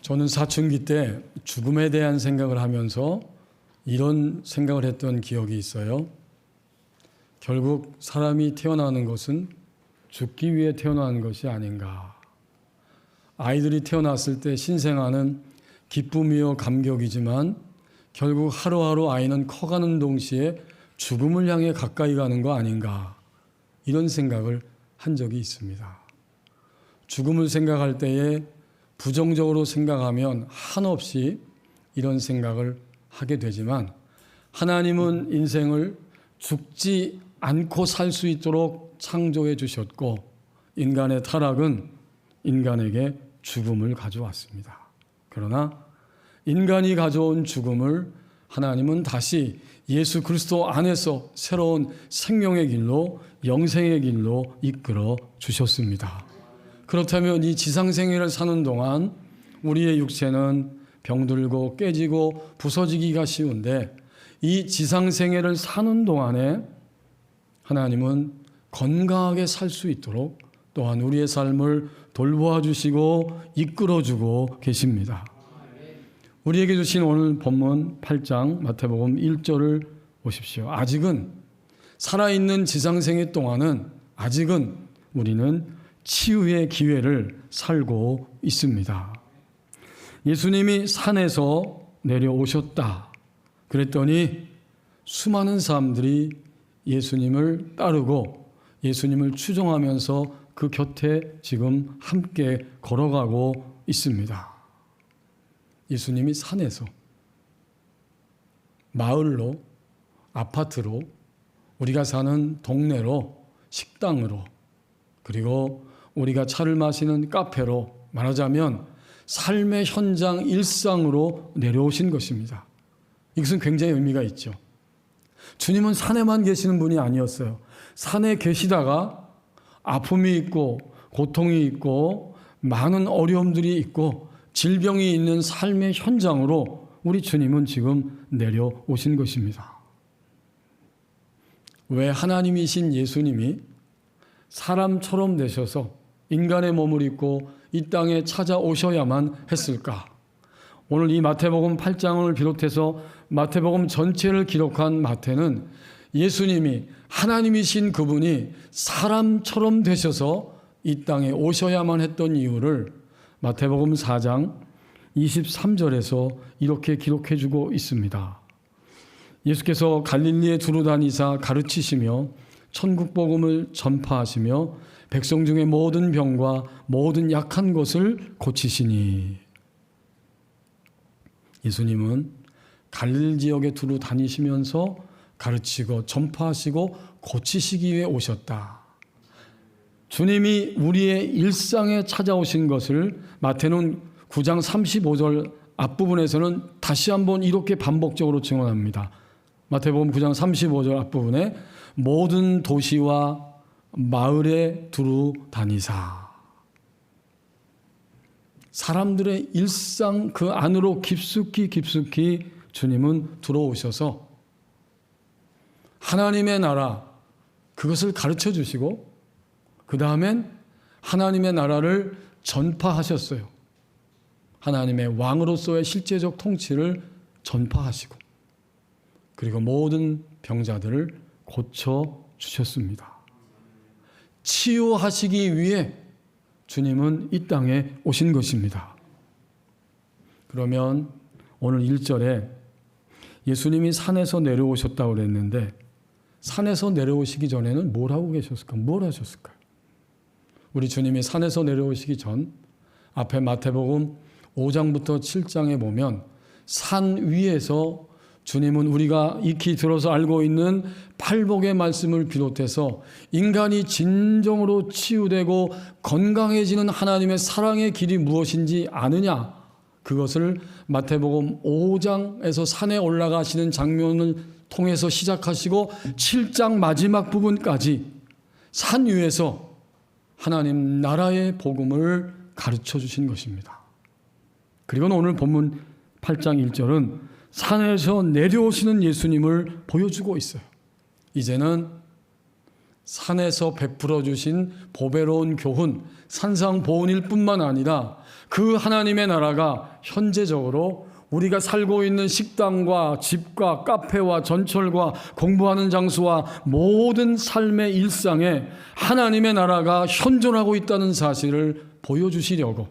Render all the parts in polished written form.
저는 사춘기 때 죽음에 대한 생각을 하면서 이런 생각을 했던 기억이 있어요. 결국 사람이 태어나는 것은 죽기 위해 태어나는 것이 아닌가. 아이들이 태어났을 때 신생아는 기쁨이요 감격이지만 결국 하루하루 아이는 커가는 동시에 죽음을 향해 가까이 가는 거 아닌가. 이런 생각을 한 적이 있습니다. 죽음을 생각할 때에 부정적으로 생각하면 한없이 이런 생각을 하게 되지만 하나님은 인생을 죽지 않고 살 수 있도록 창조해 주셨고 인간의 타락은 인간에게 죽음을 가져왔습니다. 그러나 인간이 가져온 죽음을 하나님은 다시 예수 그리스도 안에서 새로운 생명의 길로 영생의 길로 이끌어 주셨습니다. 그렇다면 이 지상생애를 사는 동안 우리의 육체는 병들고 깨지고 부서지기가 쉬운데 이 지상생애를 사는 동안에 하나님은 건강하게 살 수 있도록 또한 우리의 삶을 돌보아 주시고 이끌어 주고 계십니다. 우리에게 주신 오늘 본문 8장 마태복음 1절을 보십시오. 아직은 살아있는 지상생애 동안은 아직은 우리는 치유의 기회를 살고 있습니다. 예수님이 산에서 내려오셨다. 그랬더니 수많은 사람들이 예수님을 따르고 예수님을 추종하면서 그 곁에 지금 함께 걸어가고 있습니다. 예수님이 산에서 마을로 아파트로 우리가 사는 동네로 식당으로 그리고 우리가 차를 마시는 카페로 말하자면 삶의 현장 일상으로 내려오신 것입니다. 이것은 굉장히 의미가 있죠. 주님은 산에만 계시는 분이 아니었어요. 산에 계시다가 아픔이 있고 고통이 있고 많은 어려움들이 있고 질병이 있는 삶의 현장으로 우리 주님은 지금 내려오신 것입니다. 왜 하나님이신 예수님이 사람처럼 되셔서 인간의 몸을 입고 이 땅에 찾아오셔야만 했을까? 오늘 이 마태복음 8장을 비롯해서 마태복음 전체를 기록한 마태는 예수님이 하나님이신 그분이 사람처럼 되셔서 이 땅에 오셔야만 했던 이유를 마태복음 4장 23절에서 이렇게 기록해 주고 있습니다. 예수께서 갈릴리에 두루 다니사 가르치시며 천국 복음을 전파하시며 백성 중에 모든 병과 모든 약한 것을 고치시니. 예수님은 갈릴리 지역에 두루 다니시면서 가르치고 전파하시고 고치시기 위해 오셨다. 주님이 우리의 일상에 찾아오신 것을 마태는 9장 35절 앞부분에서는 다시 한번 이렇게 반복적으로 증언합니다. 마태복음 9장 35절 앞부분에 모든 도시와 마을에 두루 다니사. 사람들의 일상 그 안으로 깊숙이 주님은 들어오셔서 하나님의 나라 그것을 가르쳐 주시고 그 다음엔 하나님의 나라를 전파하셨어요. 하나님의 왕으로서의 실제적 통치를 전파하시고 그리고 모든 병자들을 고쳐주셨습니다. 치유하시기 위해 주님은 이 땅에 오신 것입니다. 그러면 오늘 1절에 예수님이 산에서 내려오셨다고 그랬는데 산에서 내려오시기 전에는 뭘 하고 계셨을까? 뭘 하셨을까요? 우리 주님이 산에서 내려오시기 전 앞에 마태복음 5장부터 7장에 보면 산 위에서 주님은 우리가 익히 들어서 알고 있는 팔복의 말씀을 비롯해서 인간이 진정으로 치유되고 건강해지는 하나님의 사랑의 길이 무엇인지 아느냐? 그것을 마태복음 5장에서 산에 올라가시는 장면을 통해서 시작하시고 7장 마지막 부분까지 산 위에서 하나님 나라의 복음을 가르쳐 주신 것입니다. 그리고 오늘 본문 8장 1절은 산에서 내려오시는 예수님을 보여주고 있어요. 이제는 산에서 베풀어 주신 보배로운 교훈, 산상보훈일 뿐만 아니라 그 하나님의 나라가 현재적으로 우리가 살고 있는 식당과 집과 카페와 전철과 공부하는 장소와 모든 삶의 일상에 하나님의 나라가 현존하고 있다는 사실을 보여주시려고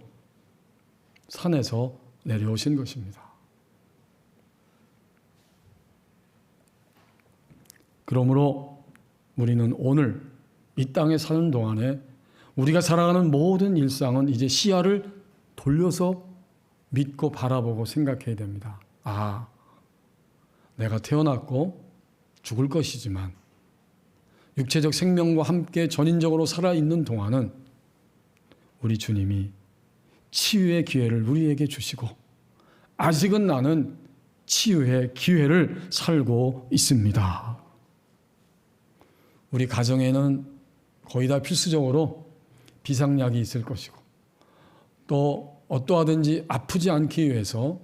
산에서 내려오신 것입니다. 그러므로 우리는 오늘 이 땅에 사는 동안에 우리가 살아가는 모든 일상은 이제 시야를 돌려서 믿고 바라보고 생각해야 됩니다. 아, 내가 태어났고 죽을 것이지만 육체적 생명과 함께 전인적으로 살아있는 동안은 우리 주님이 치유의 기회를 우리에게 주시고 아직은 나는 치유의 기회를 살고 있습니다. 우리 가정에는 거의 다 필수적으로 비상약이 있을 것이고 또 어떠하든지 아프지 않기 위해서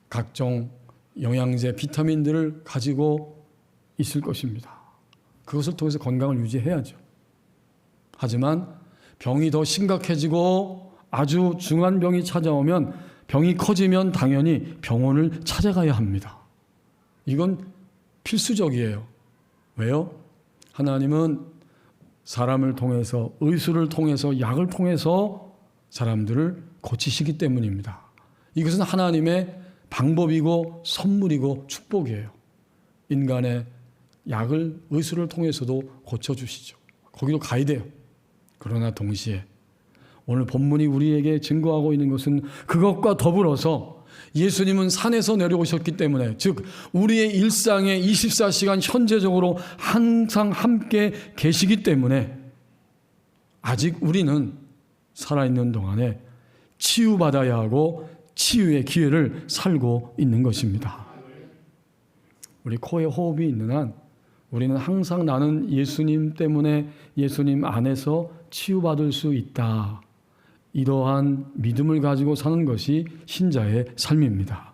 각종 영양제, 비타민들을 가지고 있을 것입니다. 그것을 통해서 건강을 유지해야죠. 하지만 병이 더 심각해지고 아주 중한 병이 찾아오면 병이 커지면 당연히 병원을 찾아가야 합니다. 이건 필수적이에요. 왜요? 하나님은 사람을 통해서 의술을 통해서 약을 통해서 사람들을 고치시기 때문입니다. 이것은 하나님의 방법이고 선물이고 축복이에요. 인간의 약을 의술을 통해서도 고쳐주시죠. 거기로 가야 돼요. 그러나 동시에 오늘 본문이 우리에게 증거하고 있는 것은 그것과 더불어서 예수님은 산에서 내려오셨기 때문에, 즉 우리의 일상에 24시간 현재적으로 항상 함께 계시기 때문에 아직 우리는 살아있는 동안에 치유받아야 하고 치유의 기회를 살고 있는 것입니다. 우리 코에 호흡이 있는 한 우리는 항상 나는 예수님 때문에 예수님 안에서 치유받을 수 있다. 이러한 믿음을 가지고 사는 것이 신자의 삶입니다.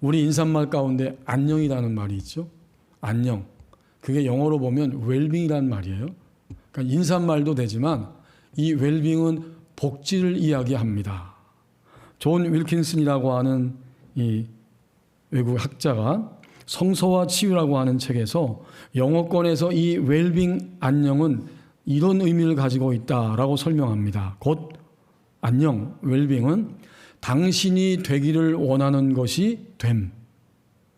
우리 인사말 가운데 안녕이라는 말이 있죠. 안녕. 그게 영어로 보면 웰빙이라는 말이에요. 그러니까 인사말도 되지만 이 웰빙은 복지를 이야기합니다. 존 윌킨슨이라고 하는 이 외국 학자가 성서와 치유라고 하는 책에서 영어권에서 이 웰빙 안녕은 이런 의미를 가지고 있다라고 설명합니다. 곧 안녕, 웰빙은 당신이 되기를 원하는 것이 됨.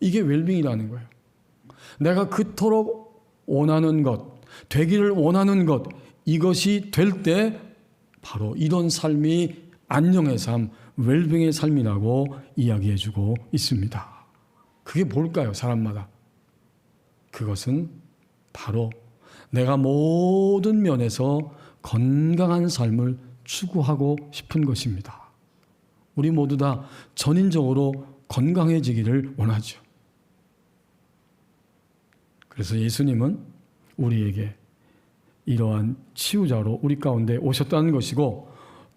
이게 웰빙이라는 거예요. 내가 그토록 원하는 것, 되기를 원하는 것, 이것이 될 때 바로 이런 삶이 안녕의 삶, 웰빙의 삶이라고 이야기해주고 있습니다. 그게 뭘까요, 사람마다? 그것은 바로 내가 모든 면에서 건강한 삶을 추구하고 싶은 것입니다. 우리 모두 다 전인적으로 건강해지기를 원하죠. 그래서 예수님은 우리에게 이러한 치유자로 우리 가운데 오셨다는 것이고,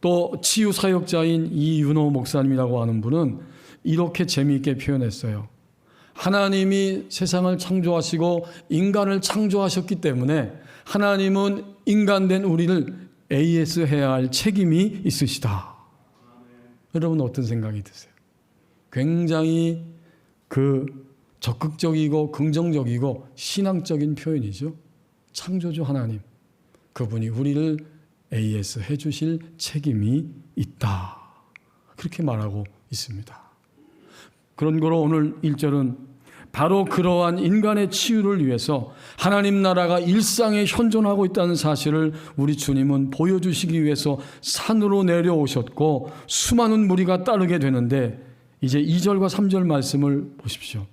또 치유 사역자인 이윤호 목사님이라고 하는 분은 이렇게 재미있게 표현했어요. 하나님이 세상을 창조하시고 인간을 창조하셨기 때문에 하나님은 인간된 우리를 AS해야 할 책임이 있으시다. 여러분 어떤 생각이 드세요? 굉장히 적극적이고 긍정적이고 신앙적인 표현이죠. 창조주 하나님, 그분이 우리를 AS 해주실 책임이 있다. 그렇게 말하고 있습니다. 그런 거로 오늘 1절은 바로 그러한 인간의 치유를 위해서 하나님 나라가 일상에 현존하고 있다는 사실을 우리 주님은 보여주시기 위해서 산으로 내려오셨고 수많은 무리가 따르게 되는데, 이제 2절과 3절 말씀을 보십시오.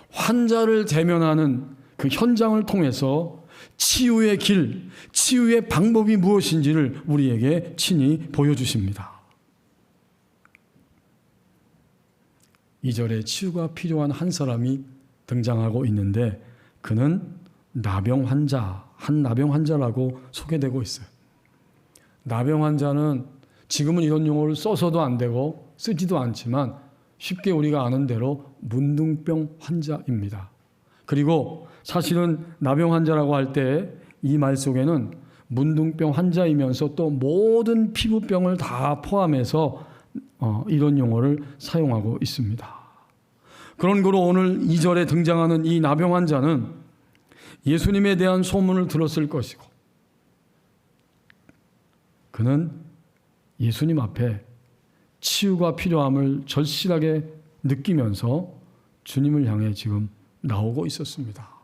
환자를 대면하는 그 현장을 통해서 치유의 길, 치유의 방법이 무엇인지를 우리에게 친히 보여주십니다. 2절에 치유가 필요한 한 사람이 등장하고 있는데 그는 나병 환자, 한 나병 환자라고 소개되고 있어요. 나병 환자는 지금은 이런 용어를 써서도 안 되고 쓰지도 않지만 쉽게 우리가 아는 대로 문둥병 환자입니다. 그리고 사실은 나병 환자라고 할 때 이 말 속에는 문둥병 환자이면서 또 모든 피부병을 다 포함해서 이런 용어를 사용하고 있습니다. 그런 거로 오늘 2절에 등장하는 이 나병 환자는 예수님에 대한 소문을 들었을 것이고 그는 예수님 앞에 치유가 필요함을 절실하게 느끼면서 주님을 향해 지금 나오고 있었습니다.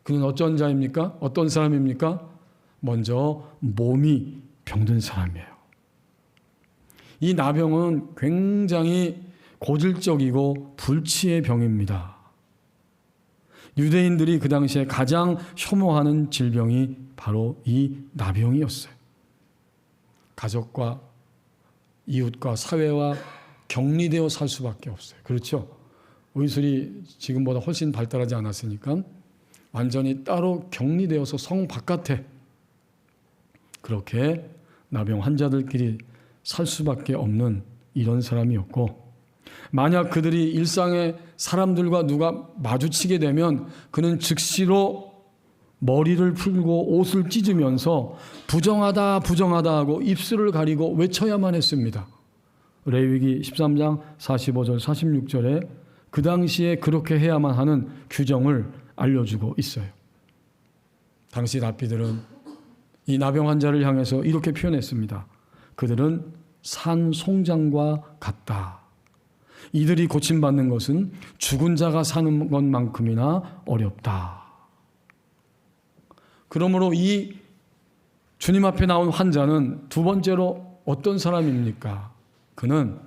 그는 어떤 자입니까? 어떤 사람입니까? 먼저 몸이 병든 사람이에요. 이 나병은 굉장히 고질적이고 불치의 병입니다. 유대인들이 그 당시에 가장 혐오하는 질병이 바로 이 나병이었어요. 가족과 이웃과 사회와 격리되어 살 수밖에 없어요. 그렇죠? 의술이 지금보다 훨씬 발달하지 않았으니까 완전히 따로 격리되어서 성 바깥에 그렇게 나병 환자들끼리 살 수밖에 없는 이런 사람이었고, 만약 그들이 일상에 사람들과 누가 마주치게 되면 그는 즉시로 머리를 풀고 옷을 찢으면서 부정하다 부정하다 하고 입술을 가리고 외쳐야만 했습니다. 레위기 13장 45절 46절에 그 당시에 그렇게 해야만 하는 규정을 알려주고 있어요. 당시 랍비들은 이 나병 환자를 향해서 이렇게 표현했습니다. 그들은 산 송장과 같다. 이들이 고침받는 것은 죽은 자가 사는 것만큼이나 어렵다. 그러므로 이 주님 앞에 나온 환자는 두 번째로 어떤 사람입니까? 그는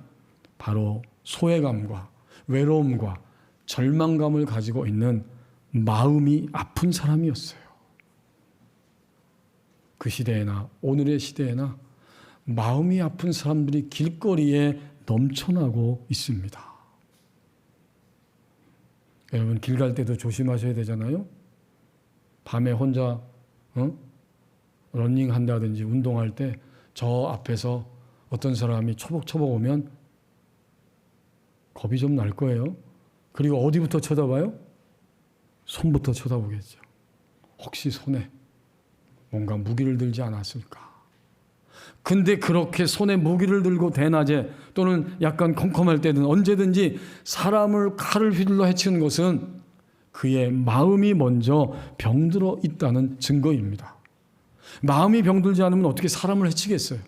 바로 소외감과 외로움과 절망감을 가지고 있는 마음이 아픈 사람이었어요. 그 시대에나 오늘의 시대에나 마음이 아픈 사람들이 길거리에 넘쳐나고 있습니다. 여러분 길 갈 때도 조심하셔야 되잖아요. 밤에 혼자 러닝 한다든지 운동할 때 저 앞에서 어떤 사람이 초복초복 오면 겁이 좀 날 거예요. 그리고 어디부터 쳐다봐요? 손부터 쳐다보겠죠. 혹시 손에 뭔가 무기를 들지 않았을까? 근데 그렇게 손에 무기를 들고 대낮에 또는 약간 컴컴할 때든 언제든지 사람을 칼을 휘둘러 해치는 것은 그의 마음이 먼저 병들어 있다는 증거입니다. 마음이 병들지 않으면 어떻게 사람을 해치겠어요?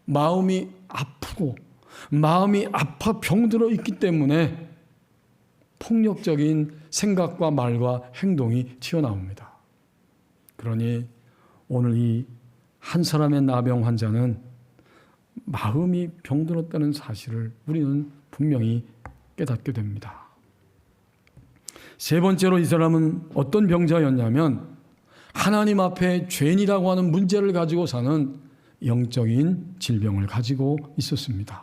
마음이 아프고 마음이 아파 병들어 있기 때문에 폭력적인 생각과 말과 행동이 튀어나옵니다. 그러니 오늘 이 한 사람의 나병 환자는 마음이 병들었다는 사실을 우리는 분명히 깨닫게 됩니다. 세 번째로 이 사람은 어떤 병자였냐면 하나님 앞에 죄인이라고 하는 문제를 가지고 사는 영적인 질병을 가지고 있었습니다.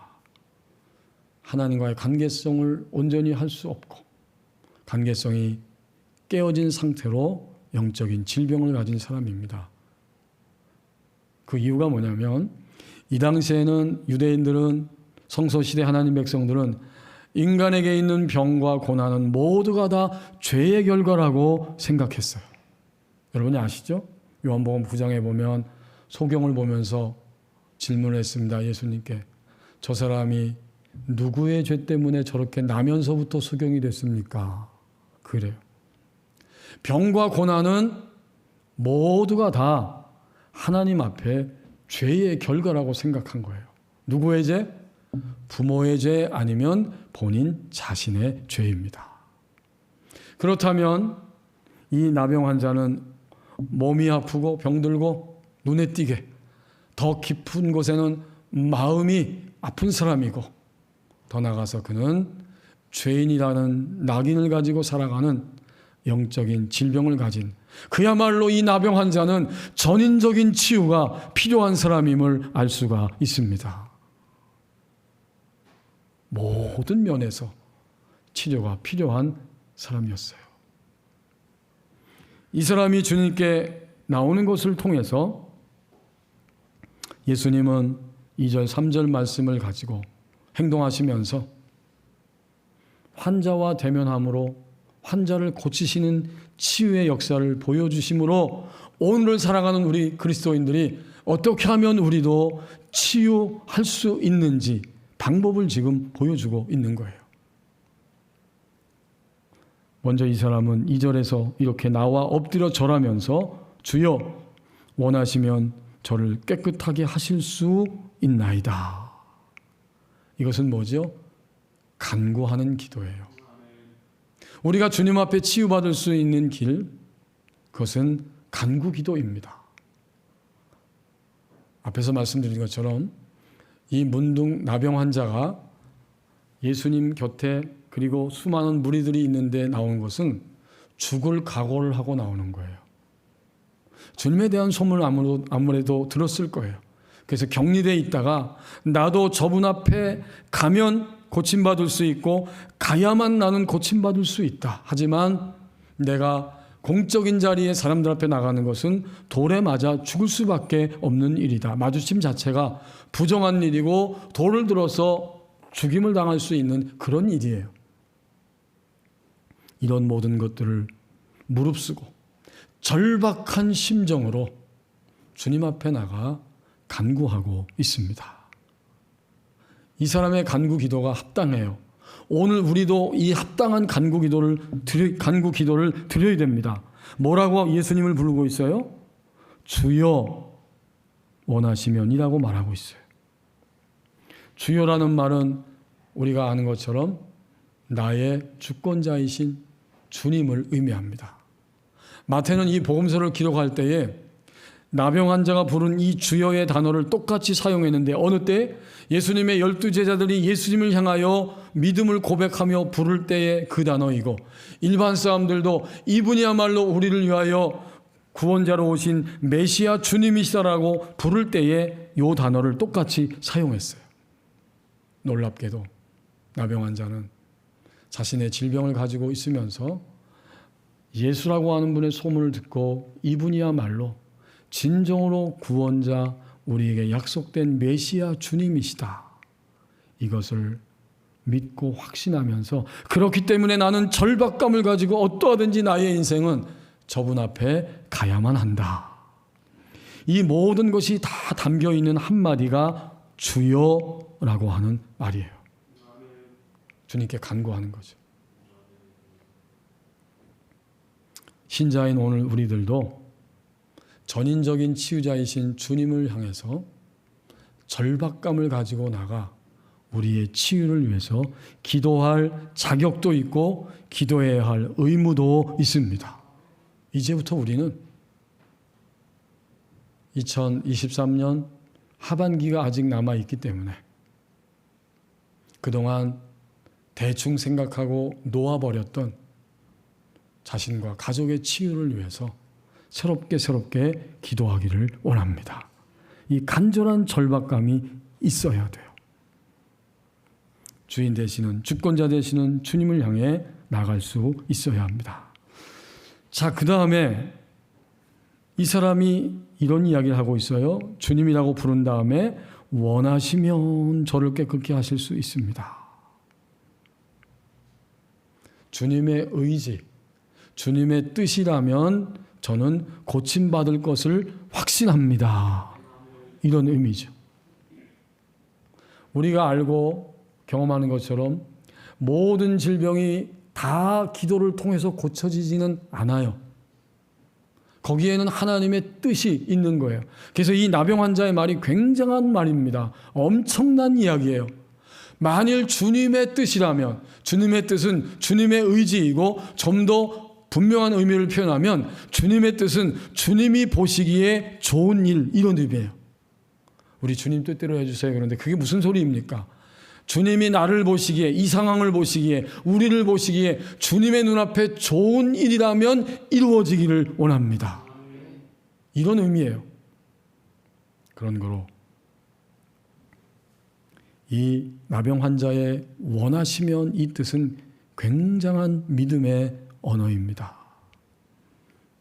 하나님과의 관계성을 온전히 할 수 없고 관계성이 깨어진 상태로 영적인 질병을 가진 사람입니다. 그 이유가 뭐냐면 이 당시에는 유대인들은 성서시대 하나님 백성들은 인간에게 있는 병과 고난은 모두가 다 죄의 결과라고 생각했어요. 여러분이 아시죠? 요한복음 9장에 보면 소경을 보면서 질문을 했습니다. 예수님께 저 사람이 누구의 죄 때문에 저렇게 나면서부터 소경이 됐습니까? 그래요. 병과 고난은 모두가 다 하나님 앞에 죄의 결과라고 생각한 거예요. 누구의 죄? 부모의 죄 아니면 본인 자신의 죄입니다. 그렇다면 이 나병 환자는 몸이 아프고 병들고 눈에 띄게 더 깊은 곳에는 마음이 아픈 사람이고 더 나아가서 그는 죄인이라는 낙인을 가지고 살아가는 영적인 질병을 가진 그야말로 이 나병 환자는 전인적인 치유가 필요한 사람임을 알 수가 있습니다. 모든 면에서 치료가 필요한 사람이었어요. 이 사람이 주님께 나오는 것을 통해서 예수님은 2절 3절 말씀을 가지고 행동하시면서 환자와 대면함으로 환자를 고치시는 치유의 역사를 보여주심으로 오늘을 살아가는 우리 그리스도인들이 어떻게 하면 우리도 치유할 수 있는지 방법을 지금 보여주고 있는 거예요. 먼저 이 사람은 2절에서 이렇게 나와 엎드려 절하면서 주여 원하시면 저를 깨끗하게 하실 수 있나이다. 이것은 뭐죠? 간구하는 기도예요. 우리가 주님 앞에 치유받을 수 있는 길, 그것은 간구 기도입니다. 앞에서 말씀드린 것처럼 이 문둥 나병 환자가 예수님 곁에 그리고 수많은 무리들이 있는데 나온 것은 죽을 각오를 하고 나오는 거예요. 주님에 대한 소문을 아무래도 들었을 거예요. 그래서 격리되어 있다가 나도 저분 앞에 가면 고침받을 수 있고 가야만 나는 고침받을 수 있다. 하지만 내가 공적인 자리에 사람들 앞에 나가는 것은 돌에 맞아 죽을 수밖에 없는 일이다. 마주침 자체가 부정한 일이고 돌을 들어서 죽임을 당할 수 있는 그런 일이에요. 이런 모든 것들을 무릅쓰고 절박한 심정으로 주님 앞에 나가 간구하고 있습니다. 이 사람의 간구 기도가 합당해요. 오늘 우리도 이 합당한 간구 기도를 드려야 됩니다. 뭐라고 예수님을 부르고 있어요? 주여 원하시면이라고 말하고 있어요. 주여라는 말은 우리가 아는 것처럼 나의 주권자이신 주님을 의미합니다. 마태는 이 복음서를 기록할 때에 나병 환자가 부른 이 주여의 단어를 똑같이 사용했는데 어느 때 예수님의 12제자들이 예수님을 향하여 믿음을 고백하며 부를 때의 그 단어이고 일반 사람들도 이분이야말로 우리를 위하여 구원자로 오신 메시아 주님이시다라고 부를 때에 이 단어를 똑같이 사용했어요. 놀랍게도 나병 환자는 자신의 질병을 가지고 있으면서 예수라고 하는 분의 소문을 듣고 이분이야말로 진정으로 구원자, 우리에게 약속된 메시아 주님이시다. 이것을 믿고 확신하면서 그렇기 때문에 나는 절박감을 가지고 어떠하든지 나의 인생은 저분 앞에 가야만 한다. 이 모든 것이 다 담겨있는 한마디가 주여라고 하는 말이에요. 주님께 간구하는 거죠. 신자인 오늘 우리들도 전인적인 치유자이신 주님을 향해서 절박감을 가지고 나가 우리의 치유를 위해서 기도할 자격도 있고 기도해야 할 의무도 있습니다. 이제부터 우리는 2023년 하반기가 아직 남아있기 때문에 그동안 대충 생각하고 놓아버렸던 자신과 가족의 치유를 위해서 새롭게 기도하기를 원합니다. 이 간절한 절박감이 있어야 돼요. 주인 되시는, 주권자 되시는 주님을 향해 나갈 수 있어야 합니다. 자, 그 다음에 이 사람이 이런 이야기를 하고 있어요. 주님이라고 부른 다음에 원하시면 저를 깨끗게 하실 수 있습니다. 주님의 의지, 주님의 뜻이라면 저는 고침받을 것을 확신합니다. 이런 의미죠. 우리가 알고 경험하는 것처럼 모든 질병이 다 기도를 통해서 고쳐지지는 않아요. 거기에는 하나님의 뜻이 있는 거예요. 그래서 이 나병 환자의 말이 굉장한 말입니다. 엄청난 이야기예요. 만일 주님의 뜻이라면, 주님의 뜻은 주님의 의지이고 좀 더 분명한 의미를 표현하면 주님의 뜻은 주님이 보시기에 좋은 일, 이런 의미예요. 우리 주님 뜻대로 해주세요. 그런데 그게 무슨 소리입니까? 주님이 나를 보시기에, 이 상황을 보시기에, 우리를 보시기에 주님의 눈앞에 좋은 일이라면 이루어지기를 원합니다. 이런 의미예요. 그런 거로 이 나병 환자의 원하시면 이 뜻은 굉장한 믿음의 언어입니다.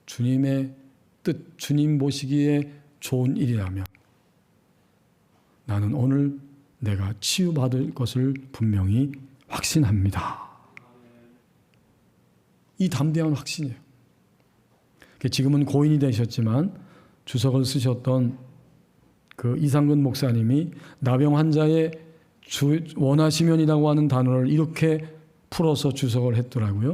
주님의 뜻, 주님 보시기에 좋은 일이라면 나는 오늘 내가 치유받을 것을 분명히 확신합니다. 이 담대한 확신이에요. 지금은 고인이 되셨지만 주석을 쓰셨던 그 이상근 목사님이 나병 환자의 원하시면이라고 하는 단어를 이렇게 풀어서 주석을 했더라고요.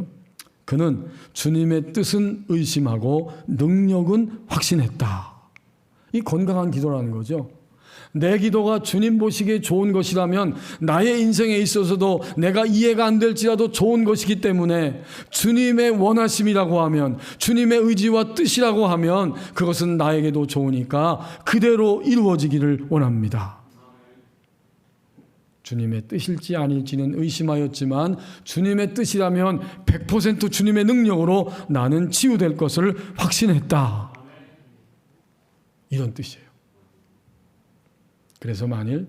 그는 주님의 뜻은 의심하고 능력은 확신했다. 이 건강한 기도라는 거죠. 내 기도가 주님 보시기에 좋은 것이라면 나의 인생에 있어서도 내가 이해가 안 될지라도 좋은 것이기 때문에 주님의 원하심이라고 하면, 주님의 의지와 뜻이라고 하면 그것은 나에게도 좋으니까 그대로 이루어지기를 원합니다. 주님의 뜻일지 아닐지는 의심하였지만 주님의 뜻이라면 100% 주님의 능력으로 나는 치유될 것을 확신했다. 이런 뜻이에요. 그래서 만일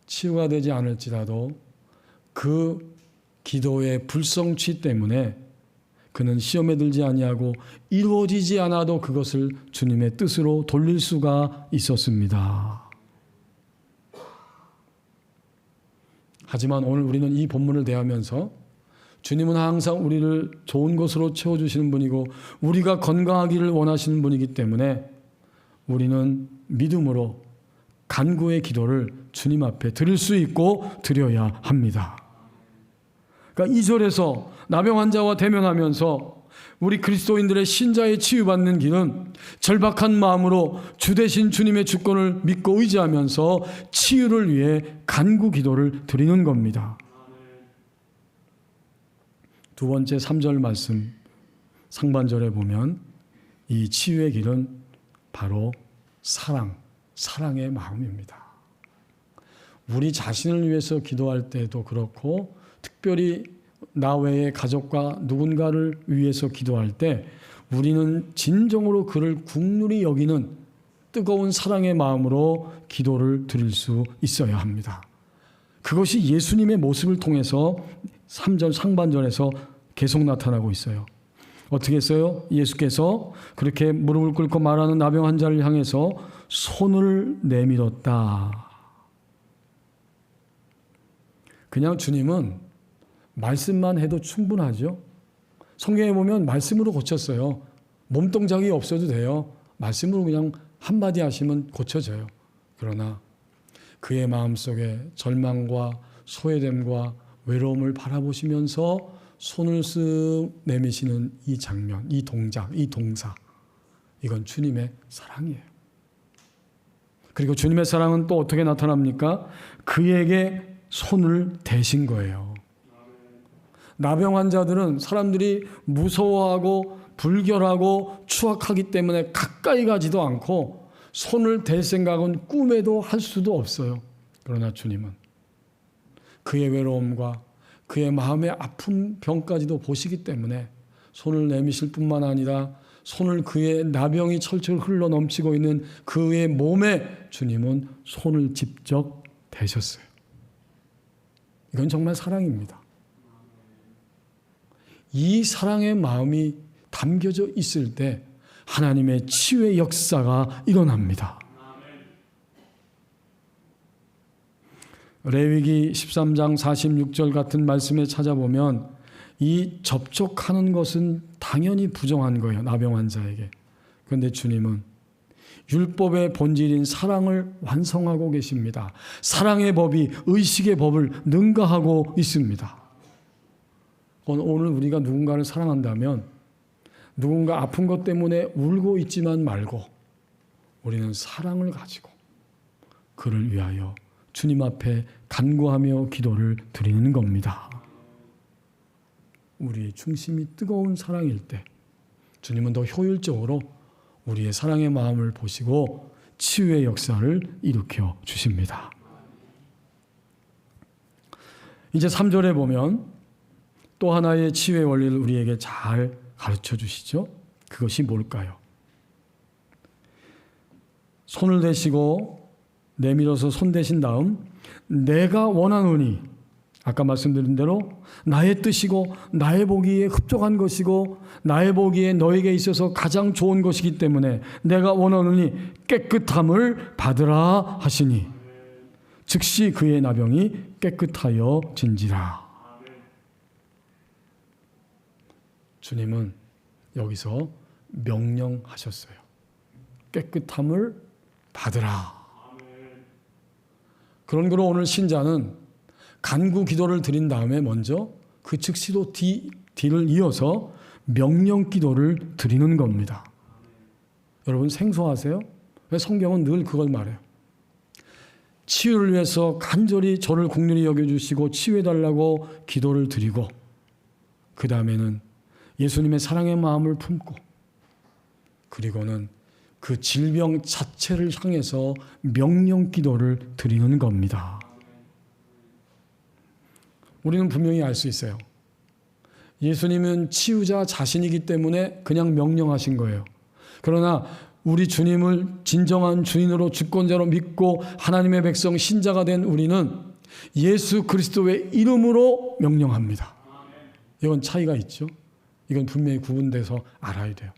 치유가 되지 않을지라도 그 기도의 불성취 때문에 그는 시험에 들지 아니하고 이루어지지 않아도 그것을 주님의 뜻으로 돌릴 수가 있었습니다. 하지만 오늘 우리는 이 본문을 대하면서 주님은 항상 우리를 좋은 것으로 채워주시는 분이고 우리가 건강하기를 원하시는 분이기 때문에 우리는 믿음으로 간구의 기도를 주님 앞에 드릴 수 있고 드려야 합니다. 그러니까 2절에서 나병 환자와 대면하면서 우리 그리스도인들의 신자의 치유받는 길은 절박한 마음으로 주 대신 주님의 주권을 믿고 의지하면서 치유를 위해 간구 기도를 드리는 겁니다. 두 번째 3절 말씀 상반절에 보면 이 치유의 길은 바로 사랑의 마음입니다. 우리 자신을 위해서 기도할 때도 그렇고 특별히 나 외의 가족과 누군가를 위해서 기도할 때 우리는 진정으로 그를 국률이 여기는 뜨거운 사랑의 마음으로 기도를 드릴 수 있어야 합니다. 그것이 예수님의 모습을 통해서 3절 상반절에서 계속 나타나고 있어요. 어떻게 했어요? 예수께서 그렇게 무릎을 꿇고 말하는 나병 환자를 향해서 손을 내밀었다. 그냥 주님은 말씀만 해도 충분하죠. 성경에 보면 말씀으로 고쳤어요. 몸동작이 없어도 돼요. 말씀으로 그냥 한마디 하시면 고쳐져요. 그러나 그의 마음속에 절망과 소외됨과 외로움을 바라보시면서 손을 쓱 내미시는 이 장면, 이 동작, 이 동사, 이건 주님의 사랑이에요. 그리고 주님의 사랑은 또 어떻게 나타납니까? 그에게 손을 대신 거예요. 나병 환자들은 사람들이 무서워하고 불결하고 추악하기 때문에 가까이 가지도 않고 손을 댈 생각은 꿈에도 할 수도 없어요. 그러나 주님은 그의 외로움과 그의 마음의 아픈 병까지도 보시기 때문에 손을 내미실 뿐만 아니라 손을 그의 나병이 철철 흘러 넘치고 있는 그의 몸에 주님은 손을 직접 대셨어요. 이건 정말 사랑입니다. 이 사랑의 마음이 담겨져 있을 때 하나님의 치유의 역사가 일어납니다. 레위기 13장 46절 같은 말씀에 찾아보면 이 접촉하는 것은 당연히 부정한 거예요. 나병 환자에게. 그런데 주님은 율법의 본질인 사랑을 완성하고 계십니다. 사랑의 법이 의식의 법을 능가하고 있습니다. 오늘 우리가 누군가를 사랑한다면 누군가 아픈 것 때문에 울고 있지만 말고 우리는 사랑을 가지고 그를 위하여 주님 앞에 간구하며 기도를 드리는 겁니다. 우리의 중심이 뜨거운 사랑일 때 주님은 더 효율적으로 우리의 사랑의 마음을 보시고 치유의 역사를 일으켜 주십니다. 이제 3절에 보면 또 하나의 치유의 원리를 우리에게 잘 가르쳐 주시죠. 그것이 뭘까요? 손을 대시고 내밀어서 손 대신 다음 내가 원하노니, 아까 말씀드린 대로 나의 뜻이고 나의 보기에 흡족한 것이고 나의 보기에 너에게 있어서 가장 좋은 것이기 때문에 내가 원하노니 깨끗함을 받으라 하시니 즉시 그의 나병이 깨끗하여 진지라. 주님은 여기서 명령하셨어요. 깨끗함을 받으라. 그런 거로 오늘 신자는 간구 기도를 드린 다음에 먼저 그 즉시도 뒤를 이어서 명령 기도를 드리는 겁니다. 여러분 생소하세요? 왜 성경은 늘 그걸 말해요. 치유를 위해서 간절히 저를 긍휼히 여겨주시고 치유해달라고 기도를 드리고 그 다음에는 예수님의 사랑의 마음을 품고 그리고는 그 질병 자체를 향해서 명령 기도를 드리는 겁니다. 우리는 분명히 알 수 있어요. 예수님은 치유자 자신이기 때문에 그냥 명령하신 거예요. 그러나 우리 주님을 진정한 주인으로 주권자로 믿고 하나님의 백성 신자가 된 우리는 예수 그리스도의 이름으로 명령합니다. 이건 차이가 있죠. 이건 분명히 구분돼서 알아야 돼요.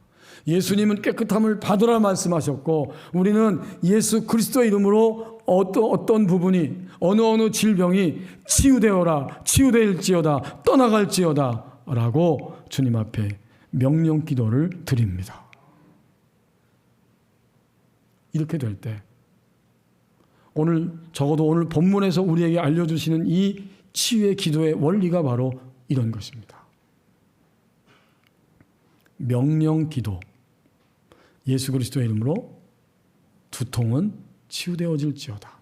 예수님은 깨끗함을 받으라 말씀하셨고 우리는 예수 그리스도의 이름으로 어떤 부분이 어느 질병이 치유되어라 치유될지어다 떠나갈지어다 라고 주님 앞에 명령 기도를 드립니다. 이렇게 될 때 적어도 오늘 본문에서 우리에게 알려주시는 이 치유의 기도의 원리가 바로 이런 것입니다. 명령 기도. 예수 그리스도의 이름으로 두통은 치유되어질지어다.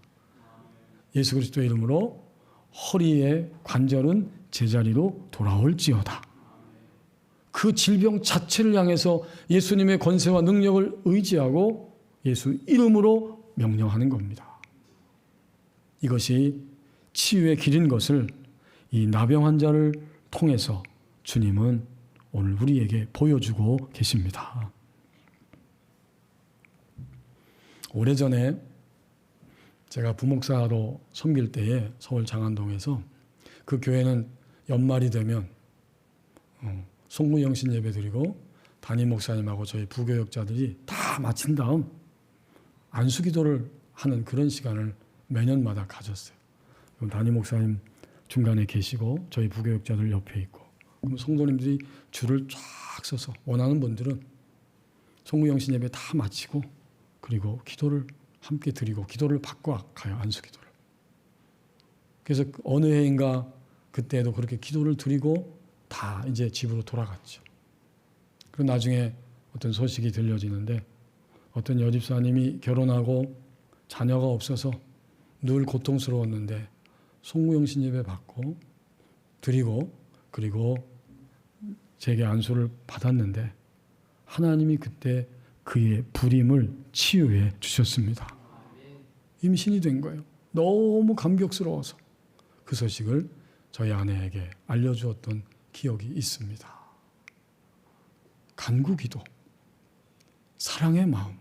예수 그리스도의 이름으로 허리의 관절은 제자리로 돌아올지어다. 그 질병 자체를 향해서 예수님의 권세와 능력을 의지하고 예수 이름으로 명령하는 겁니다. 이것이 치유의 길인 것을 이 나병 환자를 통해서 주님은 오늘 우리에게 보여주고 계십니다. 오래전에 제가 부목사로 섬길 때에 서울 장안동에서 그 교회는 연말이 되면 송구영신 예배 드리고 담임 목사님하고 저희 부교역자들이 다 마친 다음 안수기도를 하는 그런 시간을 매년마다 가졌어요. 그럼 담임 목사님 중간에 계시고 저희 부교역자들 옆에 있고 그럼 성도님들이 줄을 쫙 서서 원하는 분들은 송구영신 예배 다 마치고 그리고 기도를 함께 드리고 기도를 받고 가요. 안수기도를. 그래서 어느 해인가 그때도 그렇게 기도를 드리고 다 이제 집으로 돌아갔죠. 그리고 나중에 어떤 소식이 들려지는데 어떤 여집사님이 결혼하고 자녀가 없어서 늘 고통스러웠는데 송구영신 예배 받고 드리고 그리고 제게 안수를 받았는데 하나님이 그때 그의 불임을 치유해 주셨습니다. 임신이 된 거예요. 너무 감격스러워서 그 소식을 저희 아내에게 알려주었던 기억이 있습니다. 간구기도, 사랑의 마음,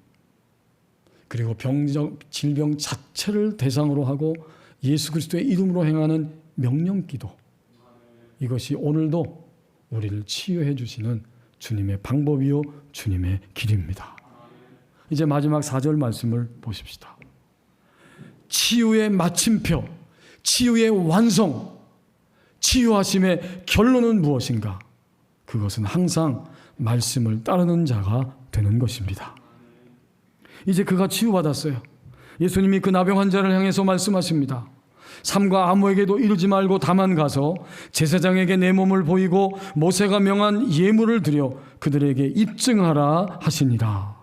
그리고 질병 자체를 대상으로 하고 예수 그리스도의 이름으로 행하는 명령기도, 이것이 오늘도 우리를 치유해 주시는 주님의 방법이요 주님의 길입니다. 이제 마지막 4절 말씀을 보십시다. 치유의 마침표, 치유의 완성, 치유하심의 결론은 무엇인가? 그것은 항상 말씀을 따르는 자가 되는 것입니다. 이제 그가 치유받았어요. 예수님이 그 나병 환자를 향해서 말씀하십니다. 삼가 아무에게도 이르지 말고 다만 가서 제사장에게 내 몸을 보이고 모세가 명한 예물을 드려 그들에게 입증하라 하시니라.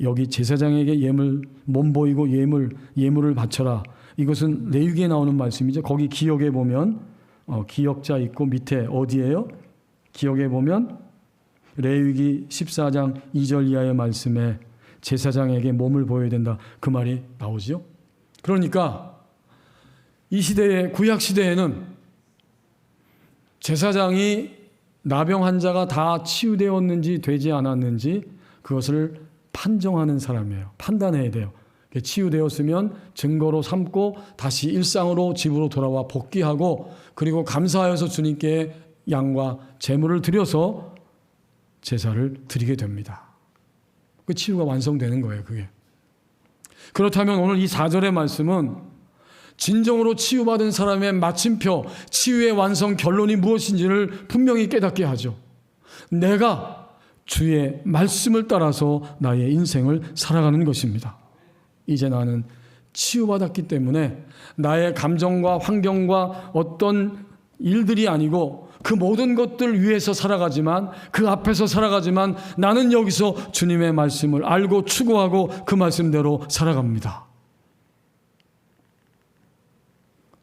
여기 제사장에게 몸 보이고 예물을 바쳐라. 이것은 레위기에 나오는 말씀이죠. 거기 기역에 보면 기역자 있고 밑에 어디예요? 기역에 보면 레위기 14장 2절 이하의 말씀에 제사장에게 몸을 보여야 된다. 그 말이 나오죠. 그러니까 이 시대에 구약 시대에는 제사장이 나병 환자가 다 치유되었는지 되지 않았는지 그것을 판정하는 사람이에요. 판단해야 돼요. 치유되었으면 증거로 삼고 다시 일상으로 집으로 돌아와 복귀하고 그리고 감사하여서 주님께 양과 제물을 드려서 제사를 드리게 됩니다. 그 치유가 완성되는 거예요. 그게. 그렇다면 오늘 이 4절의 말씀은 진정으로 치유받은 사람의 마침표, 치유의 완성 결론이 무엇인지를 분명히 깨닫게 하죠. 내가 주의 말씀을 따라서 나의 인생을 살아가는 것입니다. 이제 나는 치유받았기 때문에 나의 감정과 환경과 어떤 일들이 아니고 그 모든 것들 위해서 살아가지만, 그 앞에서 살아가지만, 나는 여기서 주님의 말씀을 알고 추구하고 그 말씀대로 살아갑니다.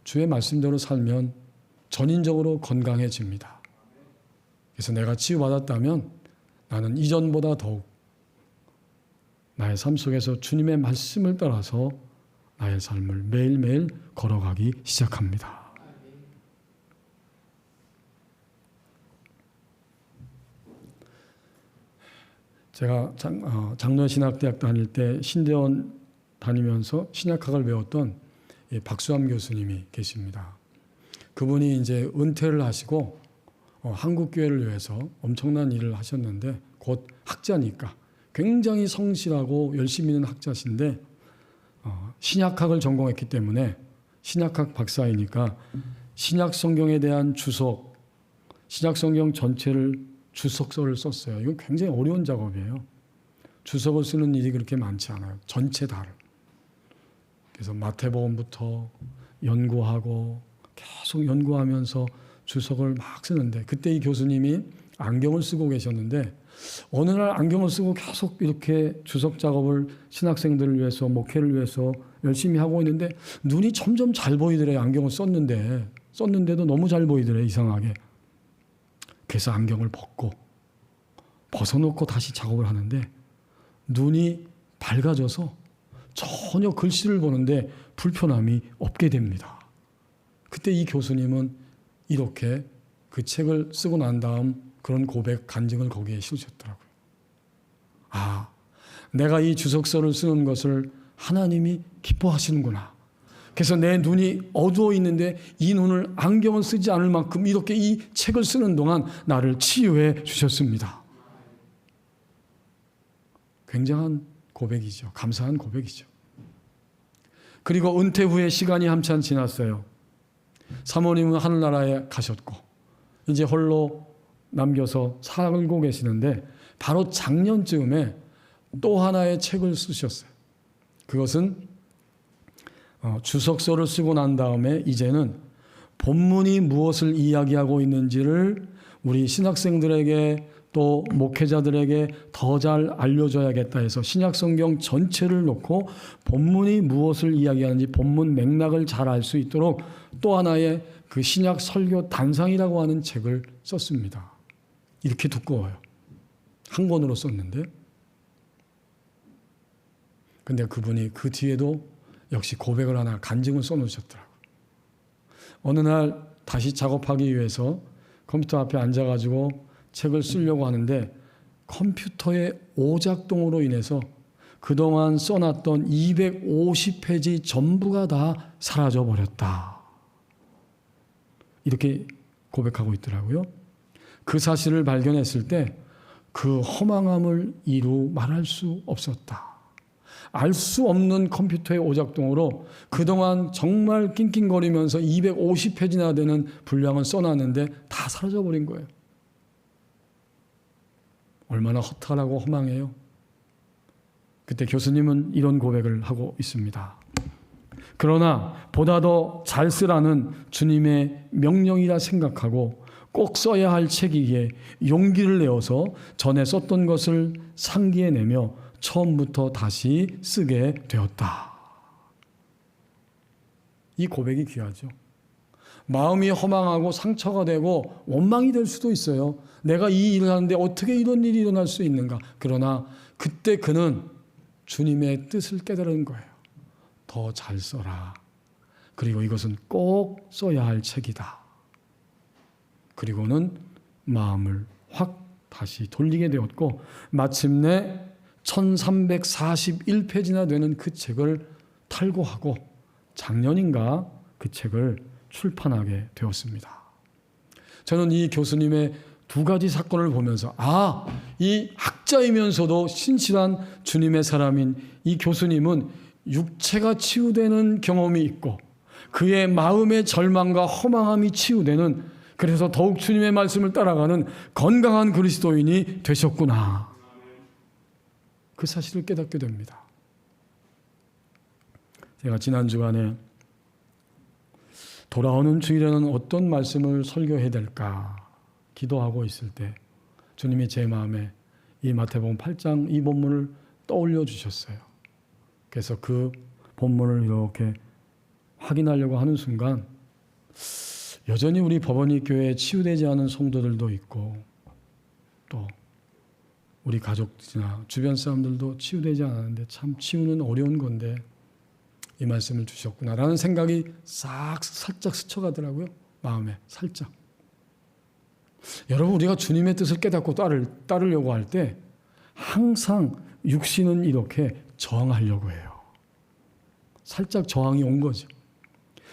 주의 말씀대로 살면 전인적으로 건강해집니다. 그래서 내가 치유받았다면 나는 이전보다 더욱 나의 삶 속에서 주님의 말씀을 따라서 나의 삶을 매일매일 걸어가기 시작합니다. 제가 장로신학대학 다닐 때 신대원 다니면서 신약학을 배웠던 박수함 교수님이 계십니다. 그분이 이제 은퇴를 하시고 한국교회를 위해서 엄청난 일을 하셨는데, 곧 학자니까 굉장히 성실하고 열심히 있는 학자신데, 신약학을 전공했기 때문에 신약학 박사이니까 신약 성경에 대한 주석, 신약 성경 전체를 주석서를 썼어요. 이건 굉장히 어려운 작업이에요. 주석을 쓰는 일이 그렇게 많지 않아요. 전체 다를. 그래서 마태복음부터 연구하고 계속 연구하면서 주석을 막 쓰는데, 그때 이 교수님이 안경을 쓰고 계셨는데, 어느 날 안경을 쓰고 계속 이렇게 주석 작업을 신학생들을 위해서, 목회를 위해서 열심히 하고 있는데 눈이 점점 잘 보이더래요. 안경을 썼는데도 너무 잘 보이더래요. 이상하게. 그래서 안경을 벗어놓고 다시 작업을 하는데 눈이 밝아져서 전혀 글씨를 보는데 불편함이 없게 됩니다. 그때 이 교수님은 이렇게 그 책을 쓰고 난 다음 그런 고백, 간증을 거기에 실으셨더라고요. 아, 내가 이 주석서를 쓰는 것을 하나님이 기뻐하시는구나. 그래서 내 눈이 어두워 있는데 이 눈을 안경을 쓰지 않을 만큼 이렇게 이 책을 쓰는 동안 나를 치유해 주셨습니다. 굉장한 고백이죠. 감사한 고백이죠. 그리고 은퇴 후에 시간이 한참 지났어요. 사모님은 하늘나라에 가셨고 이제 홀로 남겨서 살고 계시는데, 바로 작년쯤에 또 하나의 책을 쓰셨어요. 그것은 주석서를 쓰고 난 다음에 이제는 본문이 무엇을 이야기하고 있는지를 우리 신학생들에게 또 목회자들에게 더 잘 알려줘야겠다 해서 신약성경 전체를 놓고 본문이 무엇을 이야기하는지 본문 맥락을 잘 알 수 있도록 또 하나의 그 신약 설교 단상이라고 하는 책을 썼습니다. 이렇게 두꺼워요. 한 권으로 썼는데, 근데 그분이 그 뒤에도 역시 고백을 하나, 간증을 써놓으셨더라고요. 어느 날 다시 작업하기 위해서 컴퓨터 앞에 앉아가지고 책을 쓰려고 하는데 컴퓨터의 오작동으로 인해서 그동안 써놨던 250페이지 전부가 다 사라져버렸다. 이렇게 고백하고 있더라고요. 그 사실을 발견했을 때 그 허망함을 이루 말할 수 없었다. 알 수 없는 컴퓨터의 오작동으로 그동안 정말 낑낑거리면서 250페이지나 되는 분량을 써놨는데 다 사라져버린 거예요. 얼마나 허탈하고 허망해요. 그때 교수님은 이런 고백을 하고 있습니다. 그러나 보다 더 잘 쓰라는 주님의 명령이라 생각하고 꼭 써야 할 책이기에 용기를 내어서 전에 썼던 것을 상기해내며 처음부터 다시 쓰게 되었다. 이 고백이 귀하죠. 마음이 허망하고 상처가 되고 원망이 될 수도 있어요. 내가 이 일을 하는데 어떻게 이런 일이 일어날 수 있는가. 그러나 그때 그는 주님의 뜻을 깨달은 거예요. 더 잘 써라. 그리고 이것은 꼭 써야 할 책이다. 그리고는 마음을 확 다시 돌리게 되었고 마침내 1341페이지나 되는 그 책을 탈고하고 작년인가 그 책을 출판하게 되었습니다. 저는 이 교수님의 두 가지 사건을 보면서 이 학자이면서도 신실한 주님의 사람인 이 교수님은 육체가 치유되는 경험이 있고 그의 마음의 절망과 허망함이 치유되는, 그래서 더욱 주님의 말씀을 따라가는 건강한 그리스도인이 되셨구나. 그 사실을 깨닫게 됩니다. 제가 지난 주간에 돌아오는 주일에는 어떤 말씀을 설교해야 될까 기도하고 있을 때 주님이 제 마음에 이 마태복음 8장 이 본문을 떠올려 주셨어요. 그래서 그 본문을 이렇게 확인하려고 하는 순간 여전히 우리 법원이 교회에 치유되지 않은 성도들도 있고 또 우리 가족이나 주변 사람들도 치유되지 않았는데 참 치유는 어려운 건데 이 말씀을 주셨구나라는 생각이 살짝 스쳐가더라고요. 마음에 살짝. 여러분, 우리가 주님의 뜻을 깨닫고 따르려고 할 때 항상 육신은 이렇게 저항하려고 해요. 살짝 저항이 온 거죠.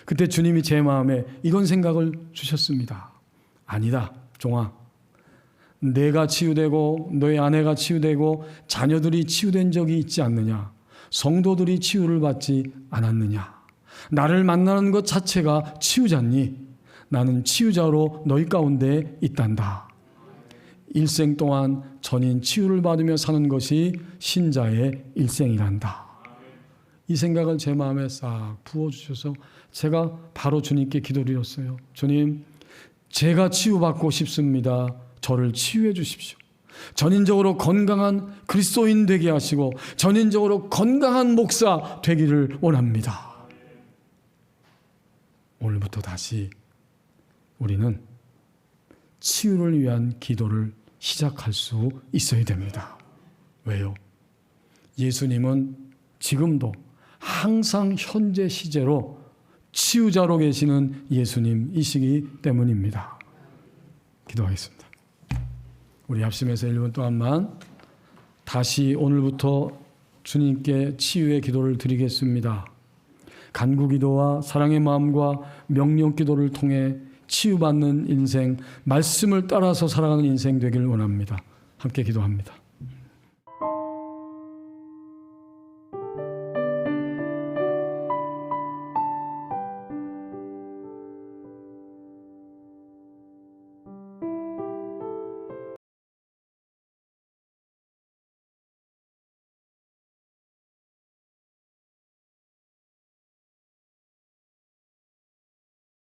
그때 주님이 제 마음에 이런 생각을 주셨습니다. 아니다, 종아. 내가 치유되고 너의 아내가 치유되고 자녀들이 치유된 적이 있지 않느냐? 성도들이 치유를 받지 않았느냐? 나를 만나는 것 자체가 치유자니 나는 치유자로 너희 가운데 있단다. 일생 동안 전인 치유를 받으며 사는 것이 신자의 일생이란다. 이 생각을 제 마음에 싹 부어주셔서 제가 바로 주님께 기도드렸어요. 주님, 제가 치유받고 싶습니다. 저를 치유해 주십시오. 전인적으로 건강한 그리스도인 되게 하시고 전인적으로 건강한 목사 되기를 원합니다. 오늘부터 다시 우리는 치유를 위한 기도를 시작할 수 있어야 됩니다. 왜요? 예수님은 지금도 항상 현재 시제로 치유자로 계시는 예수님이시기 때문입니다. 기도하겠습니다. 우리 합심해서 1분 동안만 다시 오늘부터 주님께 치유의 기도를 드리겠습니다. 간구기도와 사랑의 마음과 명령기도를 통해 치유받는 인생, 말씀을 따라서 살아가는 인생 되길 원합니다. 함께 기도합니다.